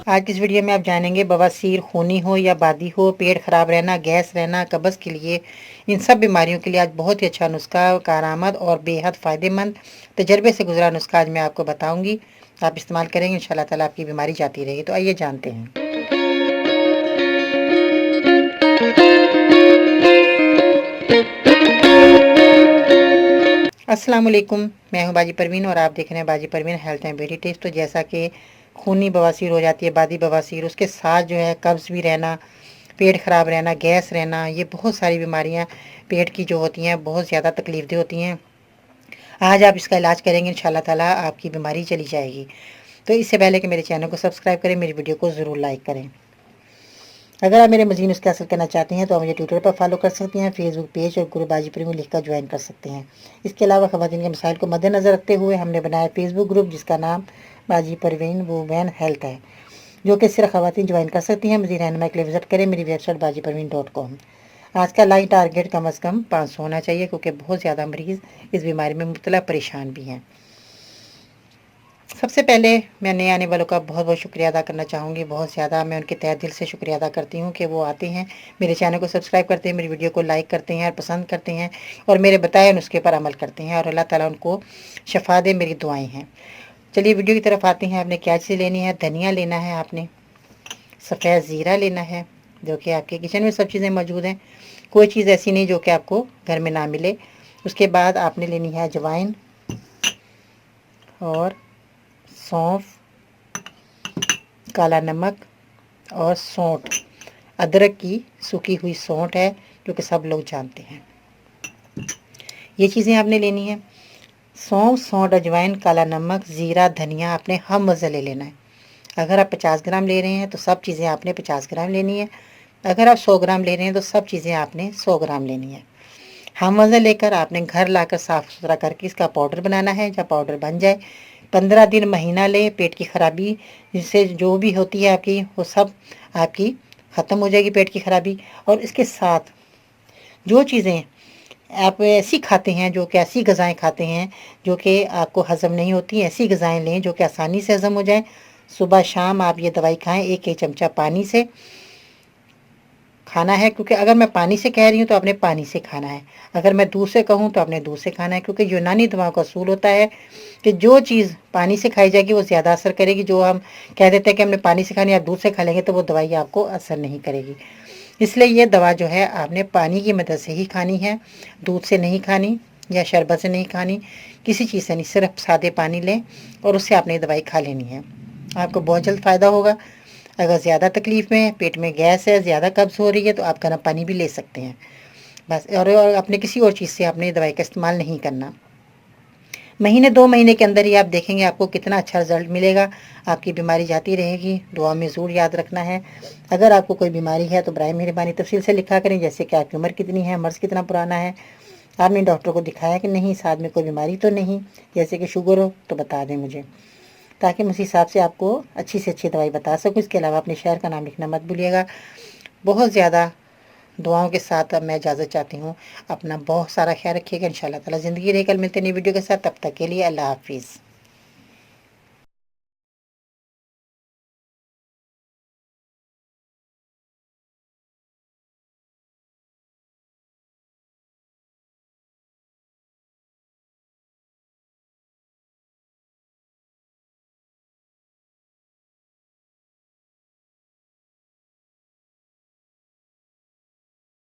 आज की इस वीडियो में आप जानेंगे बवासीर, खूनी हो या बादी हो, पेट खराब रहना, गैस रहना, कब्ज़ के लिए, इन सब बीमारियों के लिए आज बहुत ही अच्छा नुस्खा, कारआमद और बेहद फ़ायदेमंद तजर्बे से गुजरा नुस्खा आज मैं आपको बताऊंगी। आप इस्तेमाल करेंगे इंशाल्लाह ताला आपकी बीमारी जाती रहेगी। तो आइए जानते हैं। अस्सलाम वालेकुम, मैं हूं बाजी परवीन और आप देख रहे हैं बाजी Parveen health and beauty tips. तो जैसा कि खूनी बवासीर हो जाती है, बादी बवासीर, उसके साथ जो है कब्ज़ भी रहना, पेट ख़राब रहना, गैस रहना, ये बहुत सारी बीमारियां पेट की जो होती हैं बहुत ज़्यादा तकलीफ़देह होती हैं। आज आप इसका इलाज करेंगे इंशाल्लाह ताला आपकी बीमारी चली जाएगी। तो इससे पहले कि मेरे चैनल को सब्सक्राइब करें, मेरी वीडियो को ज़रूर लाइक करें। अगर आप मेरे मज़ीद नुस्खे हासिल करना चाहते हैं तो आप मुझे ट्विटर पर फॉलो कर सकते हैं, फेसबुक पेज और ग्रुप बाजी प्रीमियम लिखकर ज्वाइन कर सकते हैं। इसके अलावा ख़वातीन के मसाइल को मद्देनज़र रखते हुए हमने बनाया फेसबुक ग्रुप जिसका नाम बाजी परवीन वुमेन हेल्थ है, जो कि सिर्फ ख़वातीन ज्वाइन कर सकती हैं। मज़ीद रहनुमाई के लिए विजिट करें मेरी वेबसाइट bajiparveen.com। आज का लाइव टारगेट कम अज़ कम 500 होना चाहिए, क्योंकि बहुत ज़्यादा मरीज़ इस बीमारी में मुब्तला परेशान भी हैं। सबसे पहले मैं नए आने वालों का बहुत बहुत शुक्रिया अदा करना चाहूँगी। बहुत ज़्यादा मैं उनके तहे दिल से शुक्रिया अदा करती हूँ कि वो आते हैं, मेरे चैनल को सब्सक्राइब करते हैं, मेरी वीडियो को लाइक करते हैं और पसंद करते हैं और मेरे बताए नुस्खे पर अमल करते हैं, और अल्लाह ताला उनको शफा दे, मेरी दुआएं हैं। चलिए वीडियो की तरफ आते हैं। आपने क्या चीज़ लेनी है? धनिया लेना है, आपने सफ़ेद ज़ीरा लेना है, जो कि आपके किचन में सब चीज़ें मौजूद हैं, कोई चीज़ ऐसी नहीं जो कि आपको घर में ना मिले। उसके बाद आपने लेनी है अजवाइन और सौंफ, काला नमक और सौंठ। अदरक की सूखी हुई सौंठ है, जो कि सब लोग जानते हैं। ये चीज़ें आपने लेनी है। सौंफ, सौंठ, अजवाइन, काला नमक, ज़ीरा, धनिया आपने हम वज़न ले लेना है। अगर आप 50 ग्राम ले रहे हैं तो सब चीज़ें आपने 50 ग्राम लेनी है। अगर आप 100 ग्राम ले रहे हैं तो सब चीज़ें आपने 100 ग्राम लेनी है। हम वज़न लेकर आपने घर लाकर साफ़ सुथरा करके इसका पाउडर बनाना है। जब पाउडर बन जाए 15 दिन, महीना ले, पेट की खराबी जिससे जो भी होती है आपकी, वो सब आपकी ख़त्म हो जाएगी, पेट की खराबी। और इसके साथ जो चीज़ें आप ऐसी खाते हैं, जो कि ऐसी ग़िज़ाएँ खाते हैं जो कि आपको हज़म नहीं होती, ऐसी ग़िज़ाएँ लें जो कि आसानी से हज़म हो जाएँ। सुबह शाम आप ये दवाई खाएँ, एक चमचा पानी से खाना है, क्योंकि अगर मैं पानी से कह रही हूँ तो आपने पानी से खाना है, अगर मैं दूध से कहूँ तो आपने दूध से खाना है, क्योंकि यूनानी दवाओं का असूल होता है कि जो चीज़ पानी से खाई जाएगी वो ज़्यादा असर करेगी। जो हम कह देते हैं कि हमने पानी से खानी, आप दूध से खा लेंगे तो वो दवाई आपको असर नहीं करेगी। इसलिए ये दवा जो है आपने पानी की मदद से ही खानी है, दूध से नहीं खानी या शरबत से नहीं खानी, किसी चीज़ से नहीं, सिर्फ सादे पानी लें और उससे आपने ये दवाई खा लेनी है। आपको बहुत जल्द फ़ायदा होगा। अगर ज़्यादा तकलीफ़ में, पेट में गैस है, ज़्यादा कब्ज़ हो रही है, तो आप गर्म पानी भी ले सकते हैं बस। और अपने किसी और चीज़ से आपने दवाई का इस्तेमाल नहीं करना। महीने 2 महीने के अंदर ही आप देखेंगे आपको कितना अच्छा रिजल्ट मिलेगा, आपकी बीमारी जाती रहेगी। दुआ में ज़रूर याद रखना है। अगर आपको कोई बीमारी है तो बराए मेहरबानी तफसील से लिखा करें, जैसे कि आपकी उम्र कितनी है, मर्ज़ कितना पुराना है, आपने डॉक्टर को दिखाया कि नहीं, साथ में कोई बीमारी तो नहीं, जैसे कि शुगर हो तो बता दें मुझे, ताकि मैं उस हिसाब से आपको अच्छी से अच्छी दवाई बता सकूँ। इसके अलावा अपने शहर का नाम लिखना मत भूलिएगा। बहुत ज़्यादा दुआओं के साथ अब मैं इजाज़त चाहती हूँ। अपना बहुत सारा ख्याल रखिएगा। इंशाल्लाह ताला ज़िंदगी रही, कल मिलते नई वीडियो के साथ। तब तक के लिए अल्लाह हाफ़िज़।